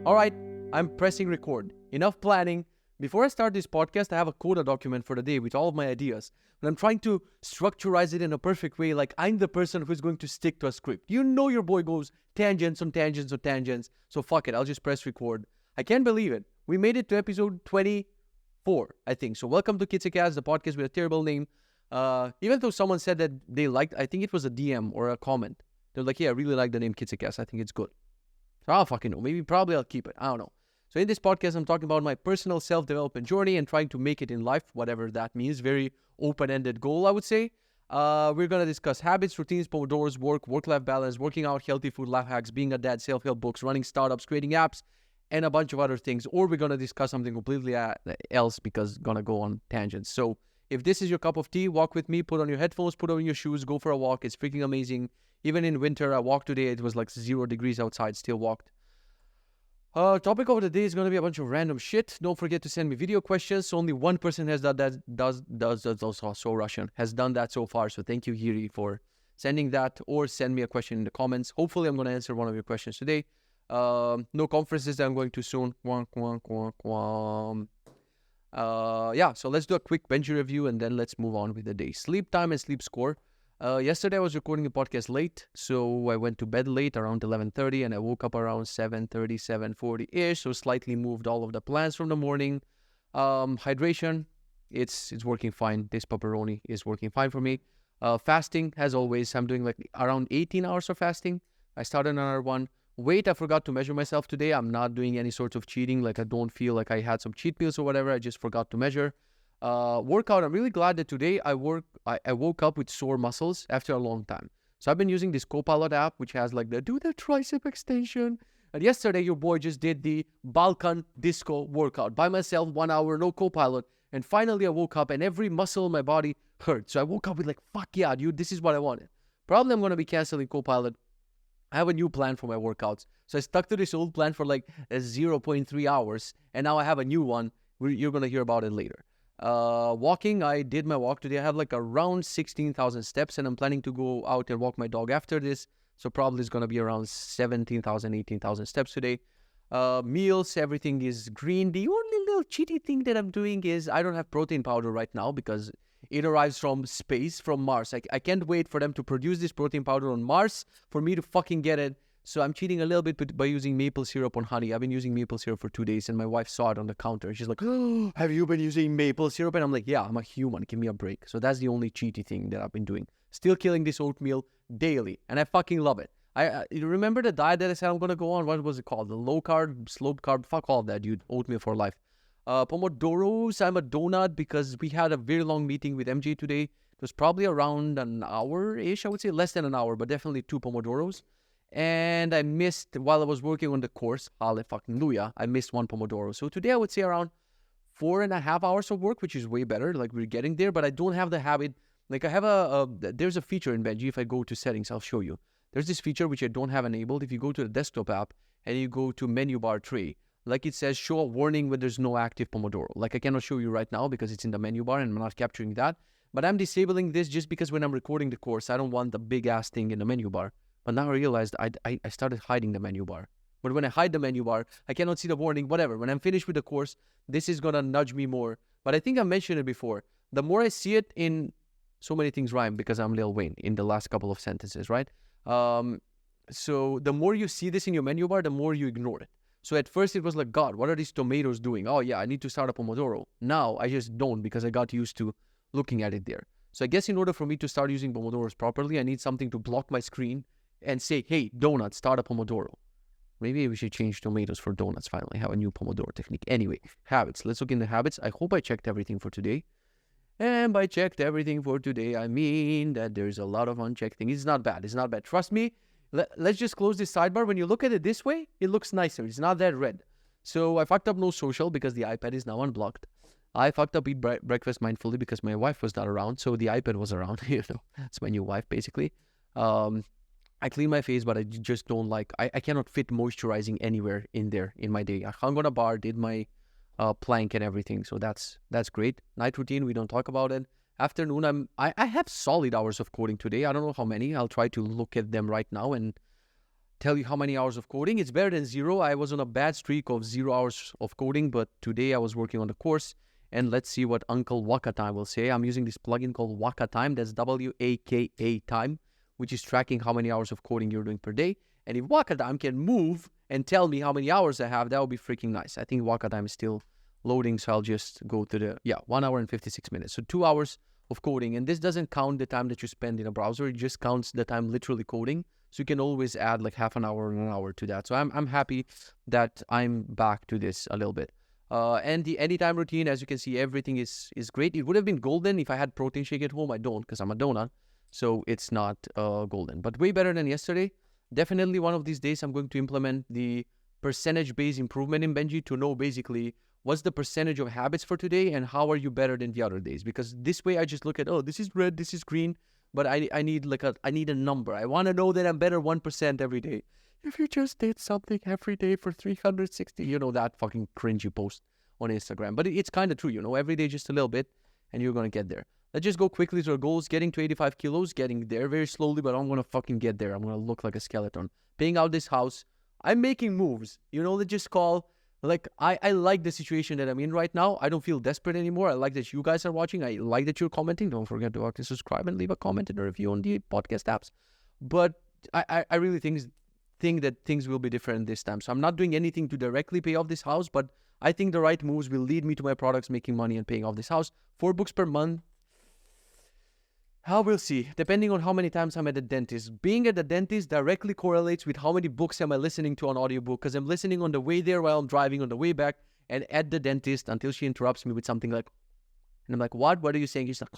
All right, I'm pressing record. Enough planning. Before I start this podcast, I have a coda document for the day with all of my ideas. But I'm trying to structurize it in a perfect way, like I'm the person who's going to stick to a script. You know your boy goes tangents on tangents on tangents. So fuck it, I'll just press record. I can't believe it. We made it to episode 24, I think. So welcome to Kitze, the podcast with a terrible name. Even though someone said that they liked, I think it was a DM or a comment. They're like, yeah, I really like the name Kitze. I think it's good. So I don't fucking know. Probably I'll keep it. I don't know. So in this podcast, I'm talking about my personal self-development journey and trying to make it in life, whatever that means. Very open-ended goal, I would say. We're going to discuss habits, routines, pomodoros, work-life balance, working out, healthy food, life hacks, being a dad, self-help books, running startups, creating apps, and a bunch of other things. Or we're going to discuss something completely else because going to go on tangents. So if this is your cup of tea, walk with me, put on your headphones, put on your shoes, go for a walk. It's freaking amazing. Even in winter, I walked today. It was like 0 degrees outside, still walked. Topic of the day is going to be a bunch of random shit. Don't forget to send me video questions. Only one person has done that. Has done that so far. So thank you, Hiri, for sending that, or send me a question in the comments. Hopefully, I'm going to answer one of your questions today. No conferences that I'm going to soon. Yeah, so let's do a quick Benji review and then let's move on with the day. Sleep time and sleep score. Yesterday I was recording the podcast late, so I went to bed late around 11:30 and I woke up around 7:30, 7:40-ish, so slightly moved all of the plans from the morning. Hydration, it's working fine. This pepperoni is working fine for me. Fasting, as always, I'm doing like around 18 hours of fasting. I started another one. Weight, I forgot to measure myself today. I'm not doing any sort of cheating. Like I don't feel like I had some cheat meals or whatever. I just forgot to measure. Workout, I'm really glad that today I woke up with sore muscles after a long time. So I've been using this Copilot app, which has like do the tricep extension. And yesterday, your boy just did the Balkan disco workout by myself, 1 hour, no Copilot. And finally, I woke up and every muscle in my body hurt. So I woke up with like, fuck yeah, dude, this is what I wanted. Probably I'm going to be canceling Copilot. I have a new plan for my workouts. So I stuck to this old plan for like 0.3 hours. And now I have a new one. You're going to hear about it later. Walking, I did my walk today. I have like around 16,000 steps and I'm planning to go out and walk my dog after this. So probably it's going to be around 17,000, 18,000 steps today. Meals, everything is green. The only little cheaty thing that I'm doing is I don't have protein powder right now because it arrives from space, from Mars. I can't wait for them to produce this protein powder on Mars for me to fucking get it. So I'm cheating a little bit by using maple syrup on honey. I've been using maple syrup for 2 days and my wife saw it on the counter. And she's like, oh, have you been using maple syrup? And I'm like, yeah, I'm a human. Give me a break. So that's the only cheaty thing that I've been doing. Still killing this oatmeal daily. And I fucking love it. You remember the diet that I said I'm going to go on? What was it called? The low carb, slow carb, fuck all of that, dude. Oatmeal for life. Pomodoros, I'm a donut because we had a very long meeting with MJ today. It was probably around an hour-ish, I would say. Less than an hour, but definitely 2 pomodoros. And I missed, while I was working on the course, hallelujah, I missed 1 Pomodoro. So today I would say around 4.5 hours of work, which is way better. Like we're getting there, but I don't have the habit. Like I have there's a feature in Benji. If I go to settings, I'll show you. There's this feature which I don't have enabled. If you go to the desktop app and you go to menu bar tray, like it says, show a warning when there's no active Pomodoro. Like I cannot show you right now because it's in the menu bar and I'm not capturing that. But I'm disabling this just because when I'm recording the course, I don't want the big ass thing in the menu bar. But now I realized I started hiding the menu bar. But when I hide the menu bar, I cannot see the warning, whatever. When I'm finished with the course, this is going to nudge me more. But I think I mentioned it before. The more I see it in, so many things rhyme because I'm Lil Wayne in the last couple of sentences, right? So the more you see this in your menu bar, the more you ignore it. So at first it was like, God, what are these tomatoes doing? Oh yeah, I need to start a Pomodoro. Now I just don't because I got used to looking at it there. So I guess in order for me to start using Pomodoros properly, I need something to block my screen and say, hey, donut, start a Pomodoro. Maybe we should change tomatoes for donuts finally, have a new Pomodoro technique. Anyway, habits. Let's look into habits. I hope I checked everything for today. And by checked everything for today, I mean that there's a lot of unchecked things. It's not bad. It's not bad. Trust me. Let's just close this sidebar. When you look at it this way, it looks nicer. It's not that red. So I fucked up no social because the iPad is now unblocked. I fucked up eat breakfast mindfully because my wife was not around. So the iPad was around. It's my new wife, basically. I clean my face, but I just don't like, I cannot fit moisturizing anywhere in there in my day. I hung on a bar, did my plank and everything. So that's great. Night routine, we don't talk about it. Afternoon, I have solid hours of coding today. I don't know how many. I'll try to look at them right now and tell you how many hours of coding. It's better than 0. I was on a bad streak of 0 hours of coding, but today I was working on the course. And let's see what Uncle Waka Time will say. I'm using this plugin called Waka Time. That's WAKA Time, which is tracking how many hours of coding you're doing per day. And if Waka Time can move and tell me how many hours I have, that would be freaking nice. I think Waka Time is still loading, so I'll just go to the, 1 hour and 56 minutes. So 2 hours of coding. And this doesn't count the time that you spend in a browser. It just counts the time literally coding. So you can always add like half an hour or an hour to that. So I'm happy that I'm back to this a little bit. And the anytime routine, as you can see, everything is great. It would have been golden if I had protein shake at home. I don't, because I'm a donut. So it's not golden, but way better than yesterday. Definitely one of these days, I'm going to implement the percentage-based improvement in Benji to know basically what's the percentage of habits for today and how are you better than the other days. Because this way I just look at, oh, this is red, this is green, but I need a number. I want to know that I'm better 1% every day. If you just did something every day for 360, that fucking cringy post on Instagram. But it's kind of true, every day just a little bit and you're going to get there. Let's just go quickly to our goals. Getting to 85 kilos, getting there very slowly, but I'm going to fucking get there. I'm going to look like a skeleton. Paying out this house. I'm making moves, that just call, like, I like the situation that I'm in right now. I don't feel desperate anymore. I like that you guys are watching. I like that you're commenting. Don't forget to subscribe and leave a comment and a review on the podcast apps. But I really think that things will be different this time. So I'm not doing anything to directly pay off this house, but I think the right moves will lead me to my products making money and paying off this house. 4 books per month. We'll see, depending on how many times I'm at the dentist. Being at the dentist directly correlates with how many books am I listening to on audiobook, because I'm listening on the way there while I'm driving on the way back, and at the dentist until she interrupts me with something like, and I'm like, what are you saying? She's like,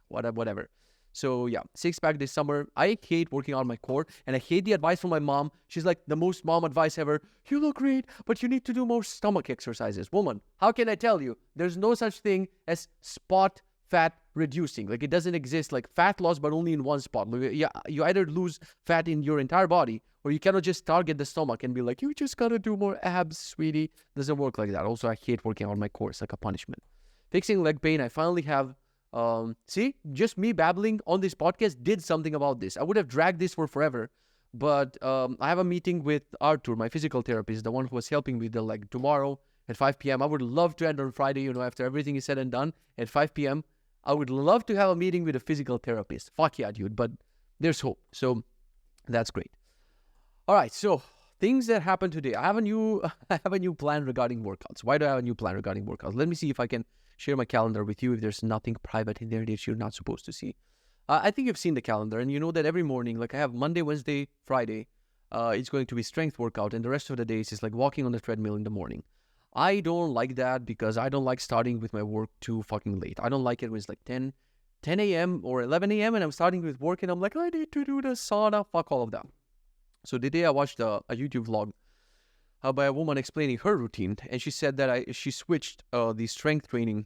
whatever. So yeah, 6-pack this summer. I hate working on my core, and I hate the advice from my mom. She's like, the most mom advice ever. You look great, but you need to do more stomach exercises. Woman, how can I tell you? There's no such thing as spot fat reducing. Like, it doesn't exist, like fat loss, but only in one spot. Yeah, you either lose fat in your entire body, or you cannot just target the stomach and be like, you just gotta do more abs, sweetie. Doesn't work like that. Also, I hate working on my core. It's like a punishment. Fixing leg pain. I finally have, see, just me babbling on this podcast did something about this. I would have dragged this for forever, but I have a meeting with Arthur, my physical therapist, the one who was helping me with the leg, tomorrow at 5 p.m. I would love to end on Friday, after everything is said and done, at 5 p.m. I would love to have a meeting with a physical therapist. Fuck yeah, dude. But there's hope. So that's great. All right. So things that happened today. I have a new plan regarding workouts. Why do I have a new plan regarding workouts? Let me see if I can share my calendar with you if there's nothing private in there that you're not supposed to see. I think you've seen the calendar, and you know that every morning, like I have Monday, Wednesday, Friday, it's going to be strength workout, and the rest of the days is like walking on the treadmill in the morning. I don't like that because I don't like starting with my work too fucking late. I don't like it when it's like 10 a.m. or 11 a.m. and I'm starting with work and I'm like, I need to do the sauna. Fuck all of that. So today I watched a YouTube vlog by a woman explaining her routine. And she said that she switched the strength training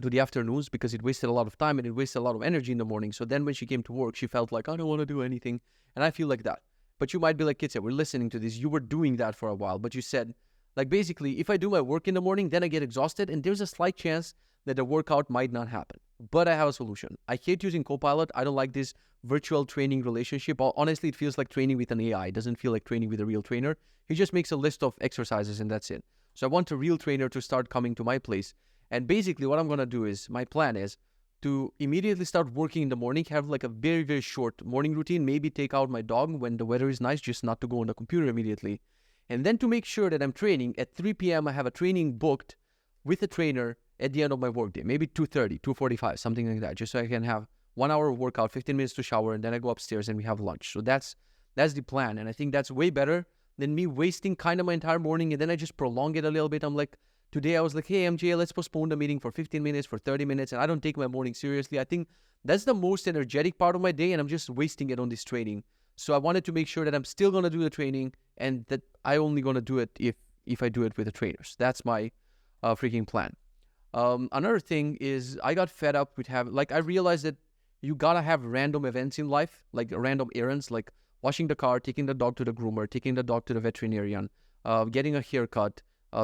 to the afternoons because it wasted a lot of time and it wasted a lot of energy in the morning. So then when she came to work, she felt like, I don't want to do anything. And I feel like that. But you might be like, Kitze, we're listening to this. You were doing that for a while, but you said, like, basically, if I do my work in the morning, then I get exhausted, and there's a slight chance that the workout might not happen. But I have a solution. I hate using Copilot. I don't like this virtual training relationship. Honestly, it feels like training with an AI. It doesn't feel like training with a real trainer. He just makes a list of exercises, and that's it. So I want a real trainer to start coming to my place. And basically, what I'm going to do is, my plan is to immediately start working in the morning, have like a very, very short morning routine, maybe take out my dog when the weather is nice, just not to go on the computer immediately. And then to make sure that I'm training, at 3 p.m. I have a training booked with a trainer at the end of my workday, maybe 2:30, 2:45, something like that, just so I can have 1 hour of workout, 15 minutes to shower, and then I go upstairs and we have lunch. So that's the plan. And I think that's way better than me wasting kind of my entire morning and then I just prolong it a little bit. I'm like, today I was like, hey, MJ, let's postpone the meeting for 15 minutes, for 30 minutes, and I don't take my morning seriously. I think that's the most energetic part of my day, and I'm just wasting it on this training. So I wanted to make sure that I'm still going to do the training and that I only going to do it if I do it with the trainers. That's my freaking plan. Another thing is I got fed up with I realized that you got to have random events in life, like random errands, like washing the car, taking the dog to the groomer, taking the dog to the veterinarian, getting a haircut,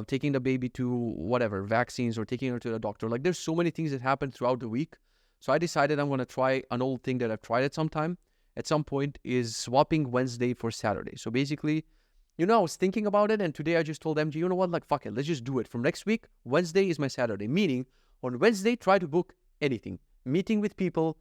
taking the baby to whatever, vaccines, or taking her to the doctor. Like, there's so many things that happen throughout the week. So I decided I'm going to try an old thing that I've tried at some time. at some point is swapping Wednesday for Saturday. So basically, I was thinking about it, and today I just told MJ, you know what, like, fuck it, let's just do it. From next week, Wednesday is my Saturday. Meaning, on Wednesday, try to book anything. Meeting with people,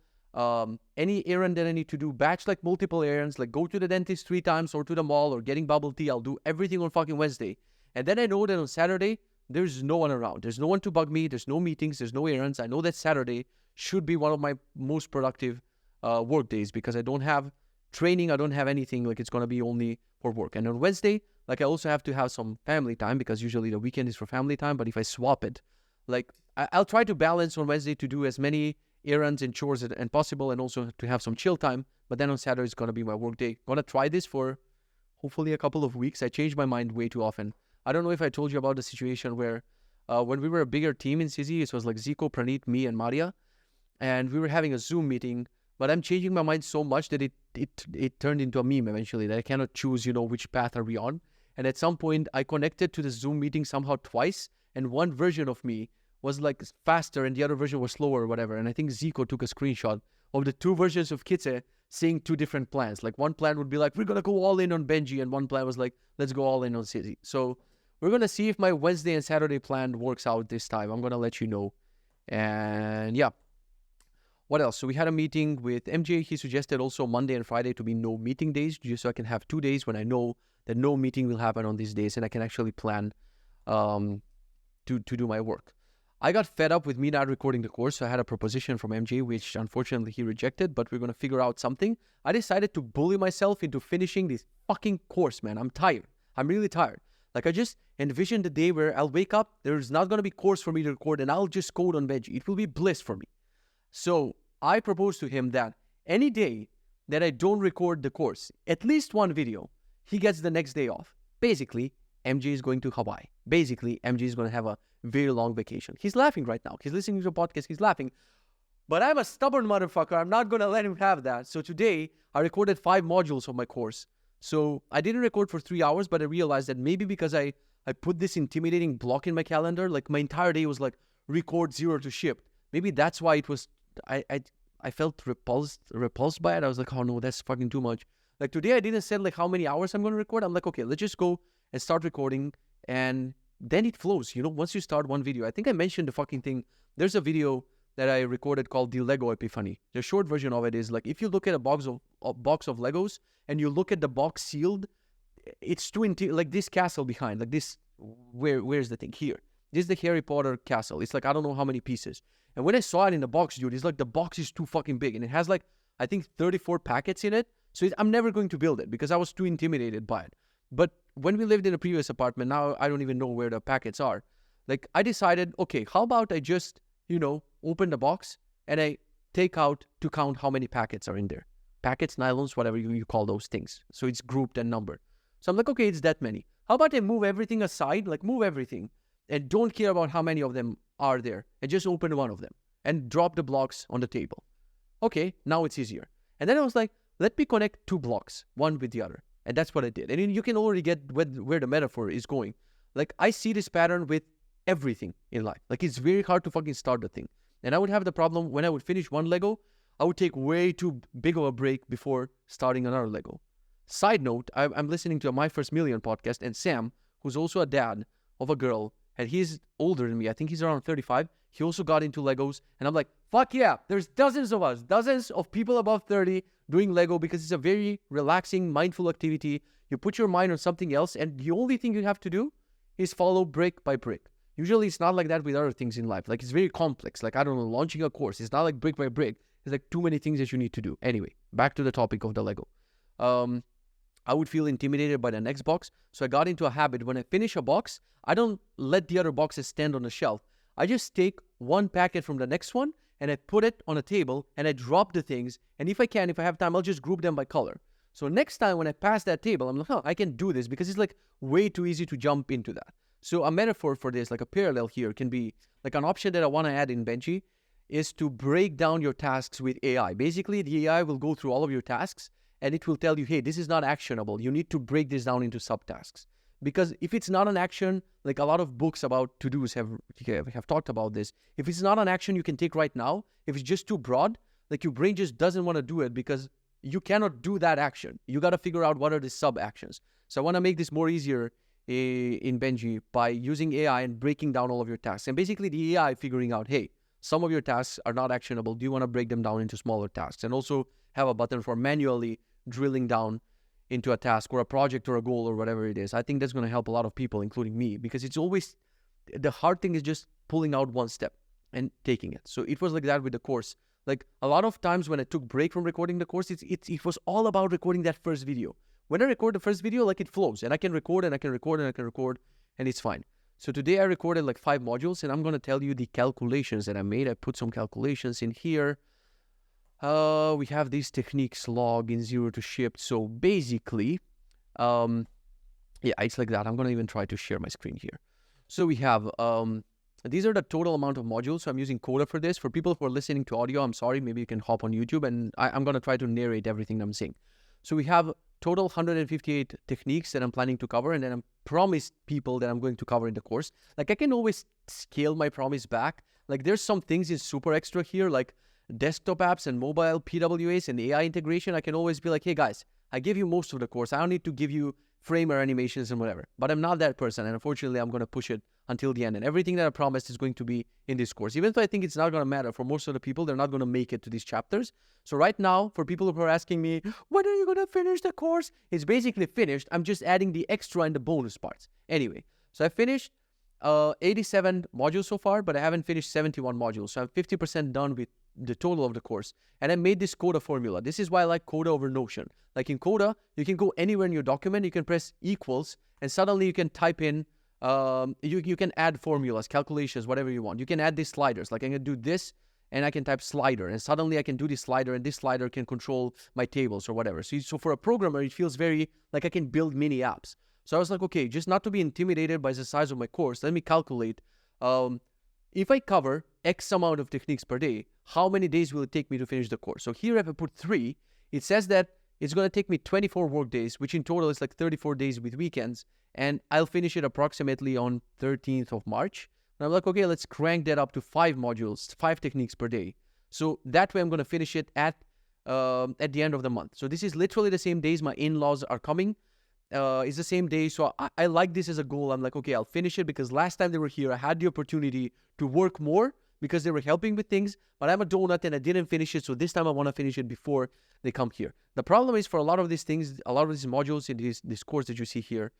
any errand that I need to do, batch like multiple errands, like go to the dentist 3 times or to the mall or getting bubble tea. I'll do everything on fucking Wednesday. And then I know that on Saturday, there's no one around. There's no one to bug me. There's no meetings. There's no errands. I know that Saturday should be one of my most productive work days because I don't have training. I don't have anything. Like, it's going to be only for work. And on Wednesday, like, I also have to have some family time because usually the weekend is for family time. But if I swap it, like, I'll try to balance on Wednesday to do as many errands and chores and possible, and also to have some chill time. But then on Saturday is going to be my work day. Going to try this for hopefully a couple of weeks. I change my mind way too often. I don't know if I told you about the situation where when we were a bigger team in Sizzy, it was like Zico, Praneet, me, and Maria. And we were having a Zoom meeting, but I'm changing my mind so much that it turned into a meme eventually, that I cannot choose, which path are we on. And at some point, I connected to the Zoom meeting somehow twice, and one version of me was like faster and the other version was slower or whatever. And I think Zico took a screenshot of the 2 versions of Kitze saying 2 different plans. Like, one plan would be like, we're going to go all in on Benji, and one plan was like, let's go all in on Sizzy. So we're going to see if my Wednesday and Saturday plan works out this time. I'm going to let you know. And yeah. What else? So we had a meeting with MJ. He suggested also Monday and Friday to be no meeting days, just so I can have 2 days when I know that no meeting will happen on these days and I can actually plan to do my work. I got fed up with me not recording the course, so I had a proposition from MJ, which unfortunately he rejected, but we're going to figure out something. I decided to bully myself into finishing this fucking course, man. I'm tired. I'm really tired. Like, I just envisioned the day where I'll wake up, there's not going to be course for me to record, and I'll just code on Benji. It will be bliss for me. So I proposed to him that any day that I don't record the course, at least one video, he gets the next day off. Basically, MJ is going to Hawaii. Basically, MJ is going to have a very long vacation. He's laughing right now. He's listening to a podcast. He's laughing. But I'm a stubborn motherfucker. I'm not going to let him have that. So today, I recorded 5 modules of my course. So I didn't record for 3 hours, but I realized that maybe because I put this intimidating block in my calendar, like my entire day was like record 0 to ship. Maybe that's why it was, I felt repulsed by it. I was like, oh no, that's fucking too much. Like today, I didn't say like how many hours I'm going to record. I'm like, okay, let's just go and start recording, and then it flows. Once you start one video, I think I mentioned the fucking thing. There's a video that I recorded called the Lego Epiphany. The short version of it is like, if you look at a box of Legos and you look at the box sealed, it's like this castle behind, like this. Where's the thing here? This is the Harry Potter castle. It's like, I don't know how many pieces. And when I saw it in the box, dude, it's like the box is too fucking big, and it has like, I think 34 packets in it. So I'm never going to build it because I was too intimidated by it. But when we lived in a previous apartment, now I don't even know where the packets are. Like, I decided, okay, how about I just, open the box and I take out to count how many packets are in there. Packets, nylons, whatever you call those things. So it's grouped and numbered. So I'm like, okay, it's that many. How about I move everything aside, like move everything, and don't care about how many of them are there, and just open one of them and drop the blocks on the table. Okay, now it's easier. And then I was like, let me connect 2 blocks, one with the other. And that's what I did. And you can already get where the metaphor is going. Like, I see this pattern with everything in life. Like, it's very hard to fucking start the thing. And I would have the problem when I would finish one Lego, I would take way too big of a break before starting another Lego. Side note, I'm listening to a My First Million podcast, and Sam, who's also a dad of a girl, and he's older than me. I think he's around 35. He also got into Legos. And I'm like, fuck yeah, there's dozens of us, dozens of people above 30 doing Lego, because it's a very relaxing, mindful activity. You put your mind on something else, and the only thing you have to do is follow brick by brick. Usually it's not like that with other things in life. Like, it's very complex. Like, I don't know, launching a course. It's not like brick by brick. It's like too many things that you need to do. Anyway, back to the topic of the Lego. I would feel intimidated by the next box. So I got into a habit. When I finish a box, I don't let the other boxes stand on the shelf. I just take one packet from the next one and I put it on a table and I drop the things. And if I have time, I'll just group them by color. So next time when I pass that table, I'm like, oh, I can do this, because it's like way too easy to jump into that. So a metaphor for this, like a parallel here, can be like an option that I want to add in Benji is to break down your tasks with AI. Basically, the AI will go through all of your tasks and it will tell you, hey, this is not actionable. You need to break this down into subtasks. Because if it's not an action, like a lot of books about to-dos have talked about this. If it's not an action you can take right now, if it's just too broad, like your brain just doesn't want to do it because you cannot do that action. You got to figure out what are the sub actions. So I want to make this more easier in Benji by using AI and breaking down all of your tasks. And basically the AI figuring out, hey, some of your tasks are not actionable. Do you want to break them down into smaller tasks? And also have a button for manually drilling down into a task or a project or a goal or whatever it is. I think that's going to help a lot of people, including me, because it's always, the hard thing is just pulling out one step and taking it. So it was like that with the course. Like a lot of times when I took break from recording the course, it was all about recording that first video. When I record the first video, like it flows and I can record and I can record and I can record and it's fine. So today I recorded like 5 modules and I'm going to tell you the calculations that I made. I put some calculations in here. We have these techniques log in 0 to shipped. So basically, yeah, it's like that. I'm going to even try to share my screen here. So we have, these are the total amount of modules. So I'm using Coda for this. For people who are listening to audio, I'm sorry, maybe you can hop on YouTube and I'm going to try to narrate everything I'm saying. So we have total 158 techniques that I'm planning to cover, and then I'm promised people that I'm going to cover in the course. Like I can always scale my promise back. Like there's some things in super extra here, like desktop apps and mobile PWAs and AI integration. I can always be like, hey guys, I give you most of the course. I don't need to give you framer animations and whatever. But I'm not that person, and unfortunately I'm going to push it until the end. And everything that I promised is going to be in this course. Even though I think it's not going to matter for most of the people, they're not going to make it to these chapters. So right now, for people who are asking me, when are you going to finish the course? It's basically finished. I'm just adding the extra and the bonus parts. Anyway, so I finished 87 modules so far, but I haven't finished 71 modules. So I'm 50% done with the total of the course. And I made this Coda formula. This is why I like Coda over Notion. Like in Coda, you can go anywhere in your document, you can press equals, and suddenly you can type in, you can add formulas, calculations, whatever you want. You can add these sliders. Like I'm going to do this, and I can type slider, and suddenly I can do this slider, and this slider can control my tables or whatever. So for a programmer, it feels very like I can build mini apps. So I was like, okay, just not to be intimidated by the size of my course, let me calculate, if I cover X amount of techniques per day, how many days will it take me to finish the course? So here if I put 3, it says that it's going to take me 24 work days, which in total is like 34 days with weekends, and I'll finish it approximately on 13th of March. And I'm like, okay, let's crank that up to 5 modules, 5 techniques per day. So that way I'm going to finish it at the end of the month. So this is literally the same days my in-laws are coming. It's the same day. So I like this as a goal. I'm like, okay, I'll finish it because last time they were here, I had the opportunity to work more because they were helping with things, but I'm a donut and I didn't finish it. So this time I want to finish it before they come here. The problem is for a lot of these things, a lot of these modules in this course that you see here,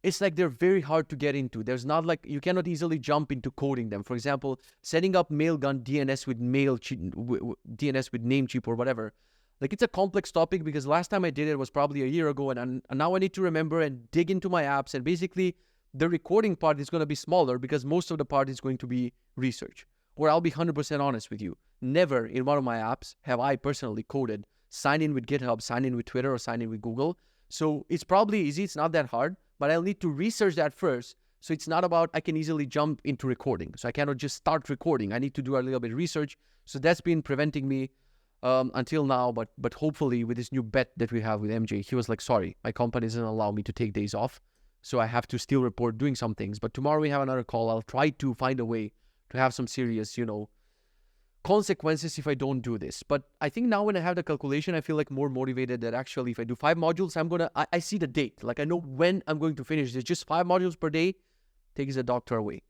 it's like they're very hard to get into. There's not like, you cannot easily jump into coding them. For example, setting up Mailgun DNS with DNS with Namecheap or whatever. Like it's a complex topic because last time I did it was probably a year ago, and now I need to remember and dig into my apps, and basically the recording part is going to be smaller because most of the part is going to be research. Or I'll be 100% honest with you. Never in one of my apps have I personally coded, sign in with GitHub, sign in with Twitter, or sign in with Google. So it's probably easy. It's not that hard, but I'll need to research that first. So it's not about I can easily jump into recording. So I cannot just start recording. I need to do a little bit of research. So that's been preventing me until now. But hopefully with this new bet that we have with MJ, he was like, sorry, my company doesn't allow me to take days off. So I have to still report doing some things. But tomorrow we have another call. I'll try to find a way to have some serious, consequences if I don't do this. But I think now when I have the calculation, I feel like more motivated that actually if I do 5 modules, I see the date. Like I know when I'm going to finish this. Just 5 modules per day takes the doctor away.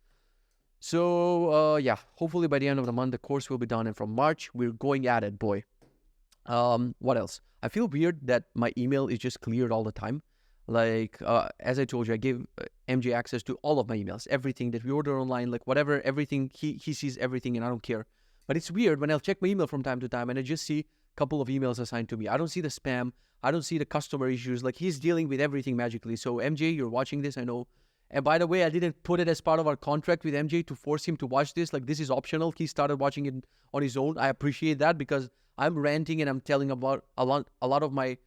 So yeah, hopefully by the end of the month, the course will be done. And from March, we're going at it, boy. What else? I feel weird that my email is just cleared all the time. Like, as I told you, I gave MJ access to all of my emails, everything that we order online, like whatever, everything, he sees everything and I don't care. But it's weird when I'll check my email from time to time and I just see a couple of emails assigned to me. I don't see the spam. I don't see the customer issues. Like he's dealing with everything magically. So MJ, you're watching this, I know. And by the way, I didn't put it as part of our contract with MJ to force him to watch this. Like this is optional. He started watching it on his own. I appreciate that because I'm ranting and I'm telling about a lot of my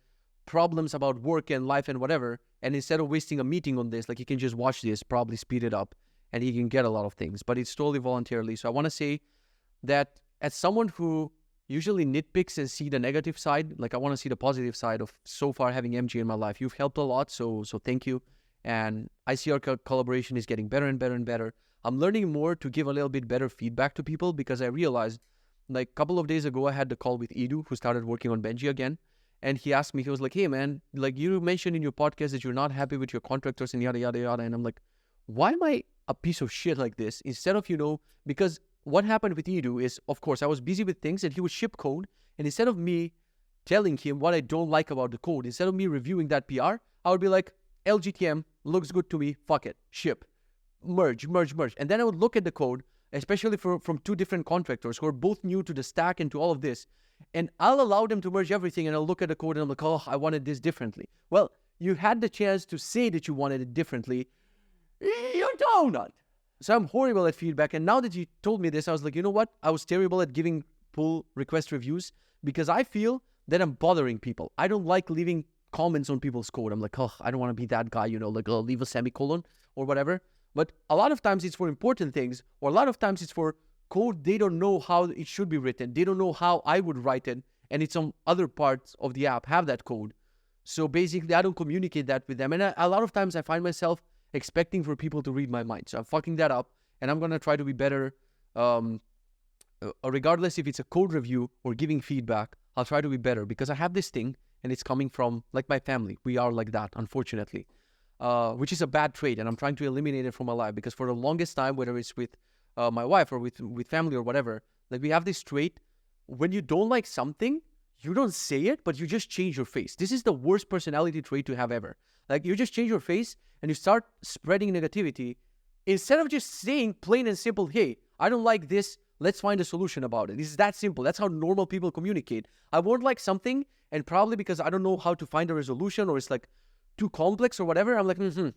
problems about work and life and whatever, and instead of wasting a meeting on this, like he can just watch this, probably speed it up, and he can get a lot of things, but it's totally voluntarily. So I want to say that as someone who usually nitpicks and see the negative side, like I want to see the positive side of so far having MG in my life. You've helped a lot, so thank you, and I see our collaboration is getting better and better and better. I'm learning more to give a little bit better feedback to people because I realized, like a couple of days ago, I had the call with Edu, who started working on Benji again. And he asked me, he was like, hey man, like you mentioned in your podcast that you're not happy with your contractors and yada, yada, yada. And I'm like, why am I a piece of shit like this? Instead of, because what happened with Edu is, of course, I was busy with things and he would ship code. And instead of me telling him what I don't like about the code, instead of me reviewing that PR, I would be like, LGTM looks good to me, fuck it, ship, merge. And then I would look at the code, especially from two different contractors who are both new to the stack and to all of this. And I'll allow them to merge everything and I'll look at the code and I'm like, oh, I wanted this differently. Well, you had the chance to say that you wanted it differently. You don't. So I'm horrible at feedback. And now that you told me this, I was like, you know what? I was terrible at giving pull request reviews because I feel that I'm bothering people. I don't like leaving comments on people's code. I'm like, oh, I don't want to be that guy, like I'll leave a semicolon or whatever. But a lot of times it's for important things, or a lot of times it's for code they don't know how it should be written. They don't know how I would write it, and it's on other parts of the app have that code. So basically, I don't communicate that with them. And a lot of times I find myself expecting for people to read my mind. So I'm fucking that up, and I'm going to try to be better. Regardless if it's a code review or giving feedback, I'll try to be better because I have this thing, and it's coming from like my family. We are like that, unfortunately, which is a bad trait, and I'm trying to eliminate it from my life because for the longest time, whether it's with my wife or with family or whatever, like we have this trait. When you don't like something, you don't say it, but you just change your face. This is the worst personality trait to have ever. Like you just change your face and you start spreading negativity instead of just saying plain and simple, hey, I don't like this. Let's find a solution about it. This is that simple. That's how normal people communicate. I won't like something, and probably because I don't know how to find a resolution or it's like too complex or whatever, I'm like, and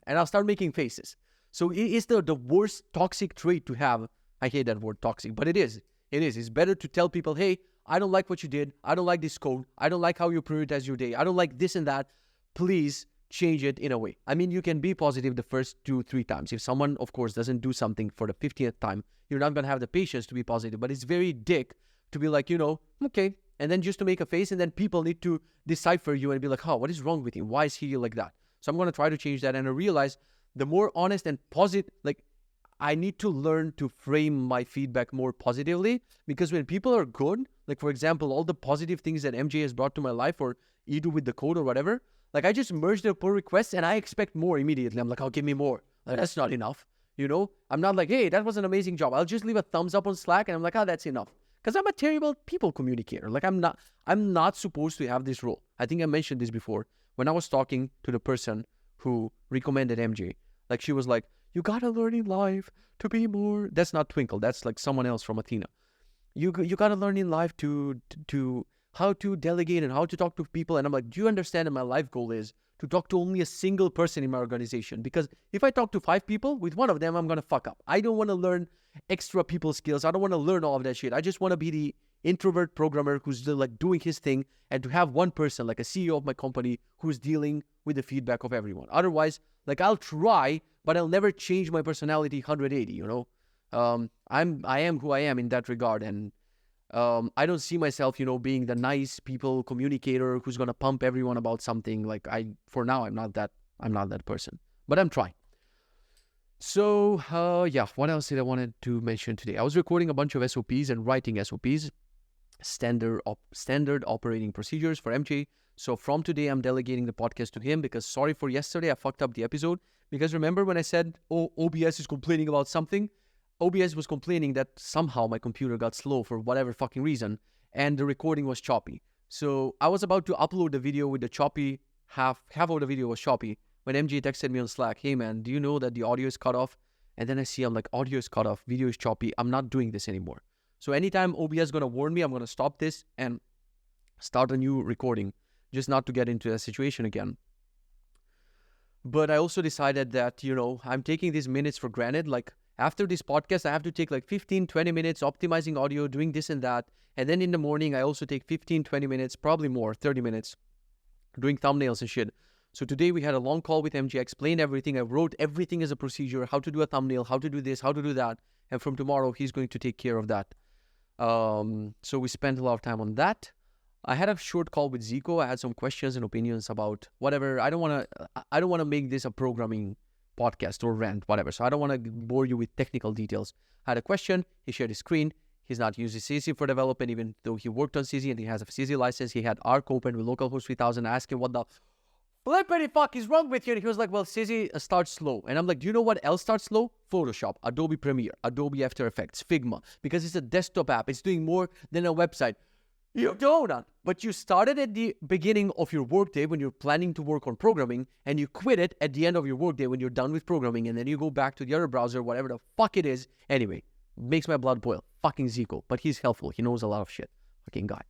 I'll start making faces. So it is the worst toxic trait to have. I hate that word toxic, but it is. It is. It's better to tell people, hey, I don't like what you did. I don't like this code. I don't like how you prioritize your day. I don't like this and that. Please change it in a way. I mean, you can be positive the first 2-3 times. If someone, of course, doesn't do something for the 50th time, you're not going to have the patience to be positive. But it's very dick to be like, okay. And then just to make a face, and then people need to decipher you and be like, what is wrong with him? Why is he like that? So I'm going to try to change that. And I realize the more honest and positive, like I need to learn to frame my feedback more positively, because when people are good, like for example, all the positive things that MJ has brought to my life or Edu with the code or whatever, like I just merge their pull requests and I expect more immediately. I'm like, give me more. Like, that's not enough. I'm not like, hey, that was an amazing job. I'll just leave a thumbs up on Slack and I'm like, that's enough. Because I'm a terrible people communicator. Like I'm not supposed to have this role. I think I mentioned this before. When I was talking to the person who recommended MJ, like she was like, you gotta learn in life to be more. That's not Twinkle. That's like someone else from Athena. You gotta learn in life to how to delegate and how to talk to people. And I'm like, do you understand that my life goal is to talk to only a single person in my organization? Because if I talk to 5 people, with one of them, I'm gonna fuck up. I don't want to learn extra people skills. I don't want to learn all of that shit. I just want to be the introvert programmer who's like doing his thing, and to have one person, like a CEO of my company, who's dealing with the feedback of everyone. Otherwise, like I'll try, but I'll never change my personality 180, I am who I am in that regard. And I don't see myself, being the nice people communicator who's going to pump everyone about something. Like for now, I'm not that person, but I'm trying. So, what else did I wanted to mention today? I was recording a bunch of SOPs and writing SOPs, standard operating procedures for MJ. So from today, I'm delegating the podcast to him, because sorry for yesterday, I fucked up the episode. Because remember when I said, OBS is complaining about something? OBS was complaining that somehow my computer got slow for whatever fucking reason, and the recording was choppy. So I was about to upload the video with the choppy, half of the video was choppy, when MJ texted me on Slack, hey man, do you know that the audio is cut off? And then I'm like, audio is cut off, video is choppy, I'm not doing this anymore. So anytime OBS is going to warn me, I'm going to stop this and start a new recording, just not to get into a situation again. But I also decided that, I'm taking these minutes for granted. Like after this podcast, I have to take like 15-20 minutes optimizing audio, doing this and that. And then in the morning, I also take 15-20 minutes, probably more, 30 minutes, doing thumbnails and shit. So today we had a long call with MJ, I explained everything. I wrote everything as a procedure, how to do a thumbnail, how to do this, how to do that. And from tomorrow, he's going to take care of that. So we spent a lot of time on that. I had a short call with Zico. I had some questions and opinions about whatever. I don't want to make this a programming podcast or rant, whatever. So I don't want to bore you with technical details. I had a question. He shared his screen. He's not using CC for development, even though he worked on CC and he has a CC license. He had Arc open with localhost 3000. I asked him what the flippity fuck is wrong with you? And he was like, well, CC starts slow. And I'm like, do you know what else starts slow? Photoshop, Adobe Premiere, Adobe After Effects, Figma. Because it's a desktop app. It's doing more than a website. You don't. But you started at the beginning of your workday when you're planning to work on programming, and you quit it at the end of your workday when you're done with programming, and then you go back to the other browser, whatever the fuck it is. Anyway, makes my blood boil. Fucking Zico. But he's helpful. He knows a lot of shit. Fucking guy.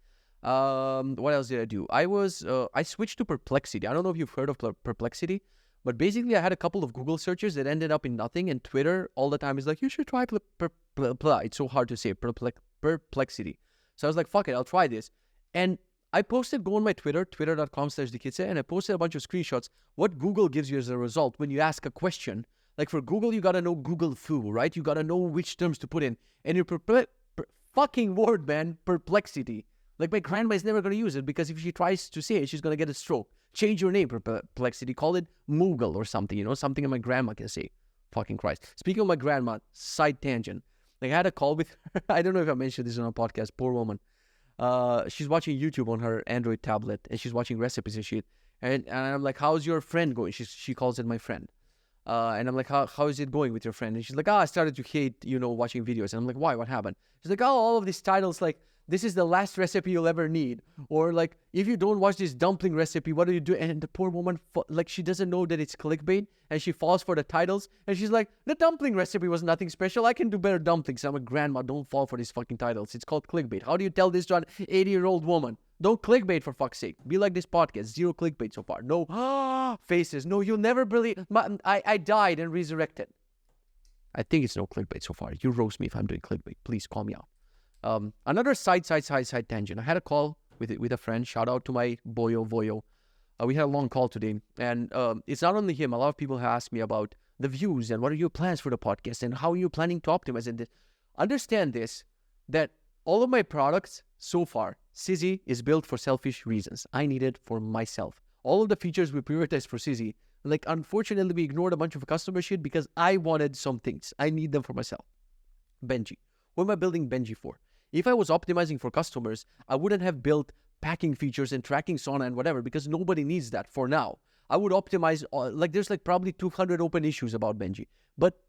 What else did I do? I switched to Perplexity. I don't know if you've heard of Perplexity, but basically I had a couple of Google searches that ended up in nothing, and Twitter all the time is like, you should try it's so hard to say, Perplexity. So I was like, fuck it, I'll try this. And I posted, go on my Twitter, twitter.com/thekitze, and I posted a bunch of screenshots, what Google gives you as a result when you ask a question. Like for Google, you got to know Google foo, right? You got to know which terms to put in. And your fucking word, man, Perplexity. Like my grandma is never going to use it because if she tries to say it, she's going to get a stroke. Change your name, Perplexity. Call it Moogle or something, something that my grandma can say. Fucking Christ. Speaking of my grandma, side tangent. Like I had a call with her. I don't know if I mentioned this on a podcast. Poor woman. She's watching YouTube on her Android tablet and she's watching recipes and shit. And I'm like, how's your friend going? She calls it my friend. And I'm like, how is it going with your friend? And she's like, I started to hate, watching videos. And I'm like, why? What happened? She's like, all of these titles, like, this is the last recipe you'll ever need. Or like, if you don't watch this dumpling recipe, what do you do? And the poor woman, like, she doesn't know that it's clickbait. And she falls for the titles. And she's like, the dumpling recipe was nothing special. I can do better dumplings. I'm a grandma. Don't fall for these fucking titles. It's called clickbait. How do you tell this to an 80-year-old woman? Don't clickbait, for fuck's sake. Be like this podcast. Zero clickbait so far. No faces. No, you'll never believe. I died and resurrected. I think it's no clickbait so far. You roast me if I'm doing clickbait. Please call me out. Another side tangent. I had a call with a friend. Shout out to my Voyo. We had a long call today. And it's not only him. A lot of people have asked me about the views and what are your plans for the podcast and how are you planning to optimize it. Understand this, that all of my products so far, Sizzy is built for selfish reasons. I need it for myself. All of the features we prioritized for Sizzy, like unfortunately we ignored a bunch of customer shit because I wanted some things. I need them for myself. Benji. What am I building Benji for? If I was optimizing for customers, I wouldn't have built packing features and tracking sauna and whatever because nobody needs that for now. I would optimize, there's like probably 200 open issues about Benji. But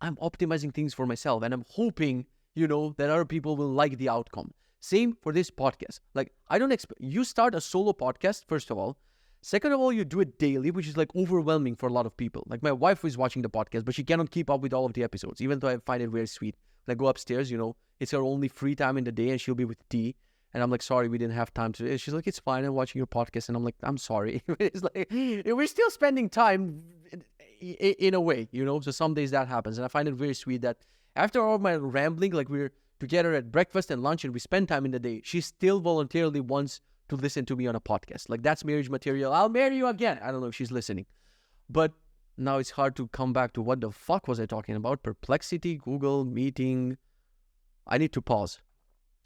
I'm optimizing things for myself and I'm hoping, that other people will like the outcome. Same for this podcast. Like, I don't expect, you start a solo podcast, first of all. Second of all, you do it daily, which is like overwhelming for a lot of people. Like my wife is watching the podcast, but she cannot keep up with all of the episodes, even though I find it very sweet. When I go upstairs, it's her only free time in the day and she'll be with tea. And I'm like, sorry, we didn't have time to. And she's like, it's fine. I'm watching your podcast. And I'm like, I'm sorry. It's like, we're still spending time in a way, So some days that happens. And I find it very sweet that after all my rambling, like we're together at breakfast and lunch and we spend time in the day, she still voluntarily wants to listen to me on a podcast. Like that's marriage material. I'll marry you again. I don't know if she's listening. But now it's hard to come back to what the fuck was I talking about? Perplexity, Google, meeting. I need to pause.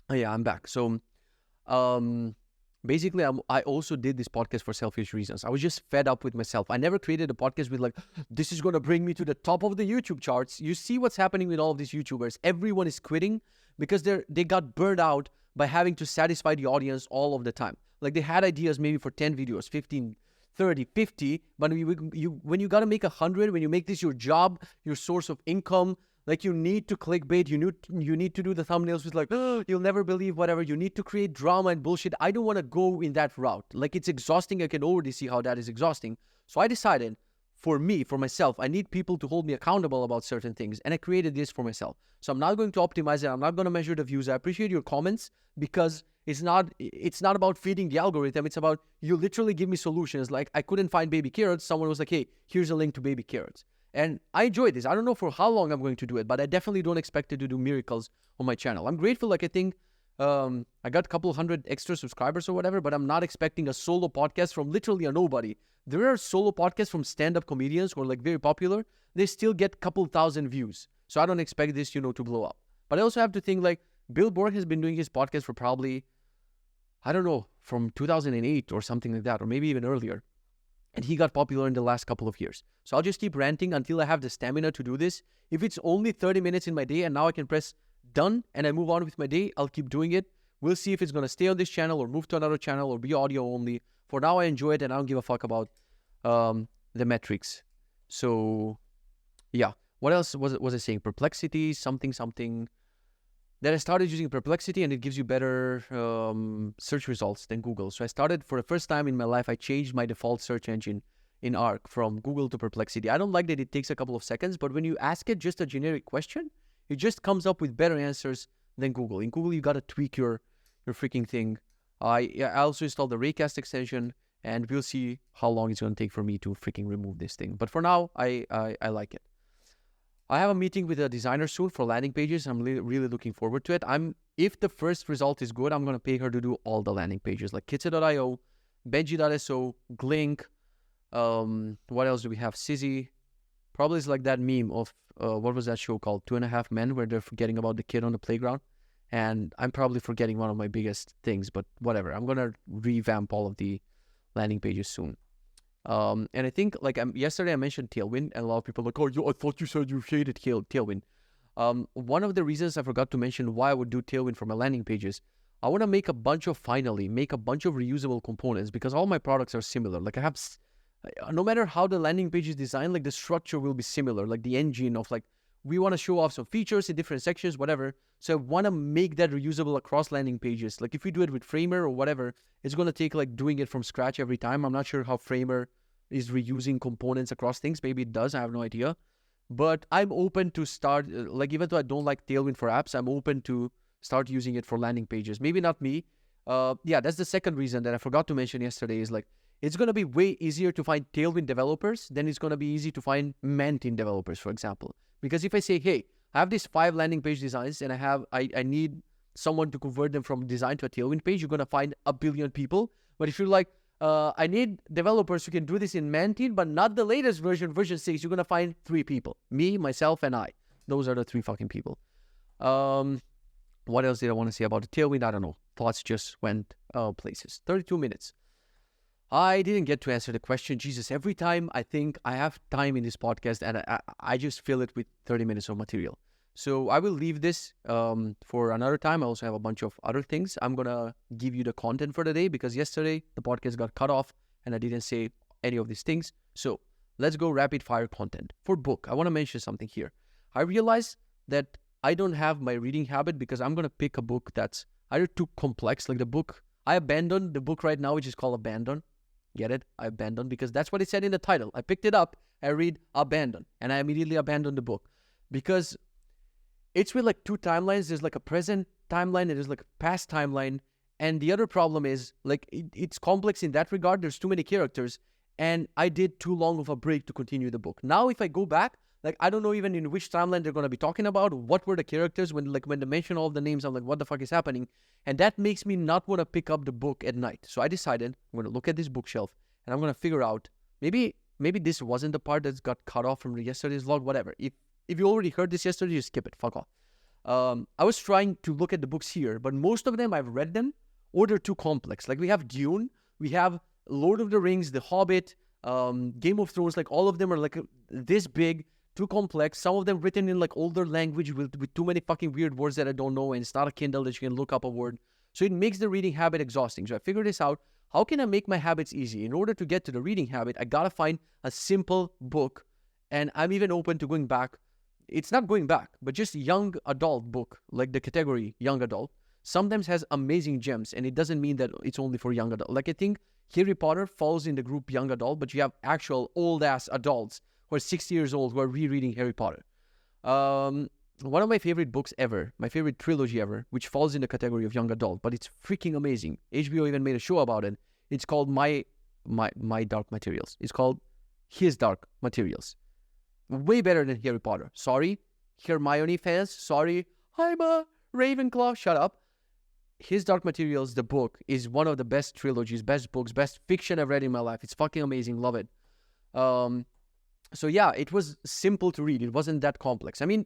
Oh, yeah, I'm back. So, basically, I also did this podcast for selfish reasons. I was just fed up with myself. I never created a podcast with like, this is going to bring me to the top of the YouTube charts. You see what's happening with all of these YouTubers. Everyone is quitting because they got burned out by having to satisfy the audience all of the time. Like they had ideas maybe for 10 videos, 15, 30, 50, but when you got to make 100, when you make this your job, your source of income, like you need to clickbait, you need to do the thumbnails with like, oh, you'll never believe whatever. You need to create drama and bullshit. I don't want to go in that route. Like it's exhausting. I can already see how that is exhausting. So I decided for myself, I need people to hold me accountable about certain things. And I created this for myself. So I'm not going to optimize it. I'm not going to measure the views. I appreciate your comments because it's not about feeding the algorithm. It's about you literally give me solutions. Like I couldn't find baby carrots. Someone was like, hey, here's a link to baby carrots. And I enjoy this. I don't know for how long I'm going to do it, but I definitely don't expect it to do miracles on my channel. I'm grateful. Like I think I got a couple hundred extra subscribers or whatever, but I'm not expecting a solo podcast from literally a nobody. There are solo podcasts from stand-up comedians who are like very popular. They still get a couple thousand views. So I don't expect this, to blow up. But I also have to think like Bill Borg has been doing his podcast for probably, I don't know, from 2008 or something like that, or maybe even earlier. And he got popular in the last couple of years. So I'll just keep ranting until I have the stamina to do this. If it's only 30 minutes in my day and now I can press done, and I move on with my day, I'll keep doing it. We'll see if it's going to stay on this channel or move to another channel or be audio only. For now, I enjoy it and I don't give a fuck about the metrics. So, yeah. What else was I saying? Perplexity, something. Then I started using Perplexity and it gives you better search results than Google. So I started, for the first time in my life, I changed my default search engine in Arc from Google to Perplexity. I don't like that it takes a couple of seconds, but when you ask it just a generic question, it just comes up with better answers than Google. In Google, you got to tweak your freaking thing. I also installed the Raycast extension, and we'll see how long it's going to take for me to freaking remove this thing. But for now, I like it. I have a meeting with a designer soon for landing pages. I'm really looking forward to it. If the first result is good, I'm going to pay her to do all the landing pages, like Kitze.io, Benji.so, Glink. What else do we have? Sizzy. Probably is like that meme of what was that show called? 2.5 Men, where they're forgetting about the kid on the playground. And I'm probably forgetting one of my biggest things, but whatever. I'm gonna revamp all of the landing pages soon. And I think yesterday I mentioned Tailwind, and a lot of people are like, oh, I thought you said you hated Tailwind. One of the reasons I forgot to mention why I would do Tailwind for my landing pages, I want to make a bunch of reusable components, because all my products are similar. Like I have, no matter how the landing page is designed, like the structure will be similar, like the engine of like, we want to show off some features in different sections, whatever. So I want to make that reusable across landing pages. Like if we do it with Framer or whatever, it's going to take like doing it from scratch every time. I'm not sure how Framer is reusing components across things. Maybe it does. I have no idea. But I'm open to start, even though I don't like Tailwind for apps, I'm open to start using it for landing pages. Maybe not me. That's the second reason that I forgot to mention yesterday is like, it's going to be way easier to find Tailwind developers than it's going to be easy to find Mantin developers, for example. Because if I say, hey, I have these 5 landing page designs and I need someone to convert them from design to a Tailwind page, you're going to find a billion people. But if you're like, I need developers who can do this in Mantin, but not the latest version 6, you're going to find 3 people. Me, myself, and I. Those are the 3 fucking people. What else did I want to say about the Tailwind? I don't know. Thoughts just went places. 32 minutes. I didn't get to answer the question. Jesus, every time I think I have time in this podcast and I just fill it with 30 minutes of material. So I will leave this for another time. I also have a bunch of other things. I'm going to give you the content for the day because yesterday the podcast got cut off and I didn't say any of these things. So let's go rapid fire content. For book, I want to mention something here. I realized that I don't have my reading habit because I'm going to pick a book that's either too complex, like the book. I abandoned the book right now, which is called Abandon. Get it? I abandoned because that's what it said in the title. I picked it up, I read Abandon, and I immediately abandoned the book because it's with like 2 timelines. There's like a present timeline and there's like a past timeline. And the other problem is like it's complex in that regard. There's too many characters and I did too long of a break to continue the book. Now, if I go back, like I don't know even in which timeline they're going to be talking about. What were the characters when they mention all of the names? I'm like, what the fuck is happening? And that makes me not want to pick up the book at night. So I decided I'm going to look at this bookshelf and I'm going to figure out maybe this wasn't the part that got cut off from yesterday's vlog, whatever. If you already heard this yesterday, just skip it. Fuck off. I was trying to look at the books here, but most of them I've read them or they're too complex. Like we have Dune, we have Lord of the Rings, The Hobbit, Game of Thrones. Like all of them are like this big. Too complex. Some of them written in like older language with too many fucking weird words that I don't know, and it's not a Kindle that you can look up a word. So it makes the reading habit exhausting. So I figured this out. How can I make my habits easy? In order to get to the reading habit, I gotta find a simple book. And I'm even open to going back. It's not going back, but just young adult book, like the category young adult, sometimes has amazing gems, and it doesn't mean that it's only for young adult. Like I think Harry Potter falls in the group young adult, but you have actual old ass adults who are 60 years old who are rereading Harry Potter. One of my favorite books ever, my favorite trilogy ever, which falls in the category of young adult, but it's freaking amazing. HBO even made a show about it. It's called My Dark Materials. It's called His Dark Materials. Way better than Harry Potter. Sorry, Hermione fans. Sorry, I'm a Ravenclaw. Shut up. His Dark Materials, the book, is one of the best trilogies, best books, best fiction I've read in my life. It's fucking amazing. Love it. So yeah, it was simple to read. It wasn't that complex. I mean,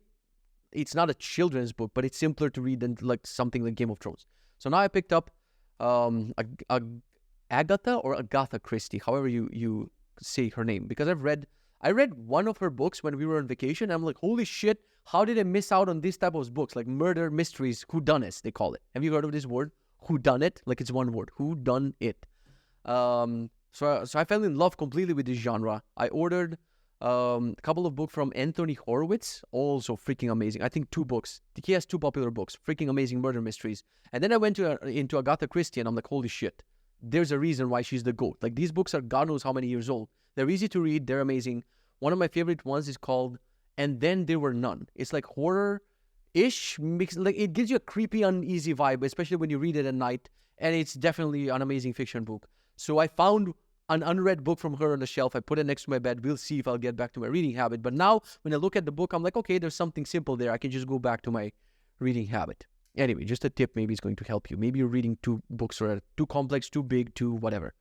it's not a children's book, but it's simpler to read than like something like Game of Thrones. So now I picked up Agatha Christie, however you say her name, because I've read I read one of her books when we were on vacation. I'm like, holy shit, how did I miss out on this type of books? Like murder mysteries, whodunits, they call it. Have you heard of this word? Whodunit? Like it's one word. Who done it? So I fell in love completely with this genre. I ordered a couple of books from Anthony Horowitz, also freaking amazing. I think 2 books. He has 2 popular books, freaking amazing murder mysteries. And then I went into Agatha Christie, and I'm like, holy shit, there's a reason why she's the GOAT. Like, these books are God knows how many years old. They're easy to read. They're amazing. One of my favorite ones is called And Then There Were None. It's like horror-ish, mixed, like it gives you a creepy, uneasy vibe, especially when you read it at night. And it's definitely an amazing fiction book. So I found an unread book from her on the shelf. I put it next to my bed. We'll see if I'll get back to my reading habit. But now, when I look at the book, I'm like, okay, there's something simple there. I can just go back to my reading habit. Anyway, just a tip maybe is going to help you. Maybe you're reading 2 books that are too complex, too big, too whatever.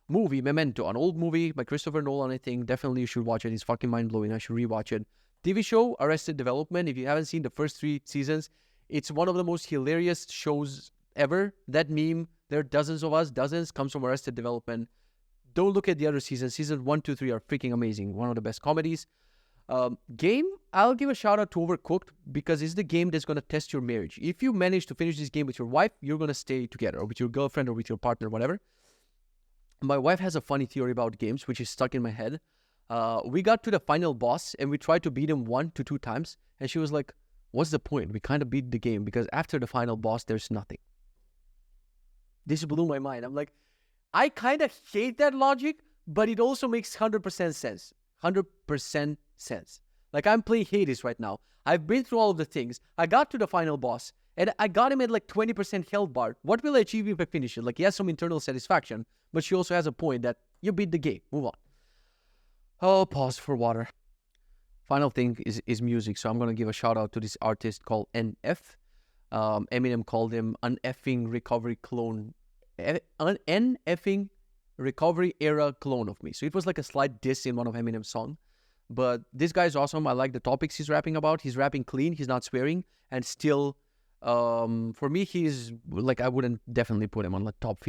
Movie, Memento, an old movie by Christopher Nolan, I think. Definitely you should watch it. It's fucking mind-blowing. I should rewatch it. TV show, Arrested Development. If you haven't seen the first 3 seasons, it's one of the most hilarious shows ever. That meme, there are dozens of us, comes from Arrested Development. Don't look at the other seasons. Seasons 1, 2, 3 are freaking amazing. One of the best comedies. Game, I'll give a shout out to Overcooked because it's the game that's going to test your marriage. If you manage to finish this game with your wife, you're going to stay together, or with your girlfriend, or with your partner, whatever. My wife has a funny theory about games, which is stuck in my head. We got to the final boss, and we tried to beat him 1 to 2 times. And she was like, what's the point? We kind of beat the game because after the final boss, there's nothing. This blew my mind. I'm like, I kind of hate that logic, but it also makes 100% sense. 100% sense. Like, I'm playing Hades right now. I've been through all of the things. I got to the final boss, and I got him at like 20% health bar. What will I achieve if I finish it? Like, he has some internal satisfaction, but she also has a point that you beat the game. Move on. Oh, pause for water. Final thing is music. So I'm going to give a shout out to this artist called NF. Eminem called him an effing recovery clone. An effing recovery era clone of me. So it was like a slight diss in one of Eminem's songs. But this guy's awesome. I like the topics he's rapping about. He's rapping clean. He's not swearing. And still, for me, he's like, I wouldn't definitely put him on like top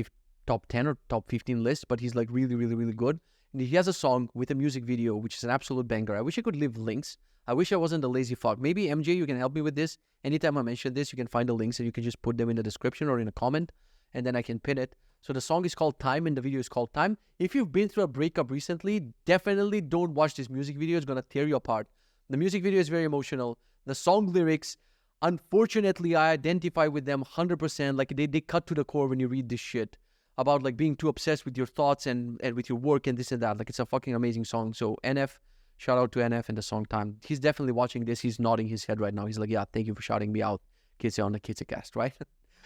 10 or top 15 list, but he's like really, really, really good. And he has a song with a music video, which is an absolute banger. I wish I could leave links. I wish I wasn't a lazy fuck. Maybe MJ, you can help me with this. Anytime I mention this, you can find the links and you can just put them in the description or in a comment, and then I can pin it. So the song is called Time and the video is called Time. If you've been through a breakup recently, definitely don't watch this music video. It's going to tear you apart. The music video is very emotional. The song lyrics, unfortunately, I identify with them 100%. Like, they cut to the core when you read this shit about like being too obsessed with your thoughts and with your work and this and that. Like, it's a fucking amazing song. So NF, shout out to NF and the song Time. He's definitely watching this. He's nodding his head right now. He's like, yeah, thank you for shouting me out, Kitze, on the Kitze cast, right?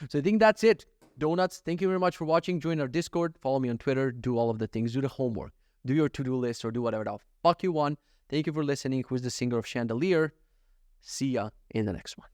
So I think that's it. Donuts, thank you very much for watching. Join our Discord, follow me on Twitter, do all of the things, do the homework, do your to-do list, or do whatever the fuck you want. Thank you for listening. Who's the singer of Chandelier? See ya in the next one.